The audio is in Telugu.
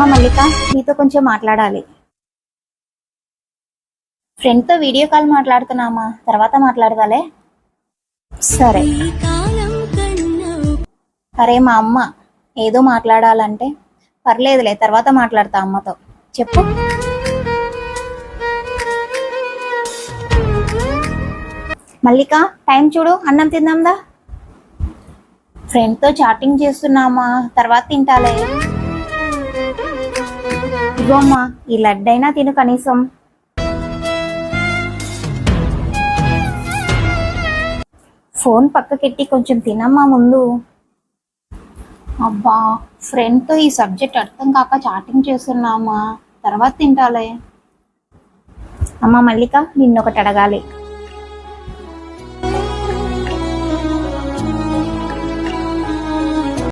అమ్మ మల్లిక, నీతో కొంచెం మాట్లాడాలి. ఫ్రెండ్తో వీడియో కాల్ మాట్లాడుతున్నామా, తర్వాత మాట్లాడదాలే. సరే. అరే మా అమ్మ ఏదో మాట్లాడాలంటే, పర్లేదులే తర్వాత మాట్లాడతా అమ్మతో. చెప్పు. మల్లిక, టైం చూడు, అన్నం తిందాందా. ఫ్రెండ్తో చాటింగ్ చేస్తున్నామా, తర్వాత తింటాలే. ఇగో అమ్మా, ఈ లడ్డైనా తిను కనీసం. ఫోన్ పక్కకెట్టి కొంచెం తినమ్మా ముందు. అబ్బా, ఫ్రెండ్తో ఈ సబ్జెక్ట్ అర్థం కాక చాటింగ్ చేస్తున్నామా, తర్వాత తింటాలే. అమ్మ మల్లిక, నిన్నొకటి అడగాలి.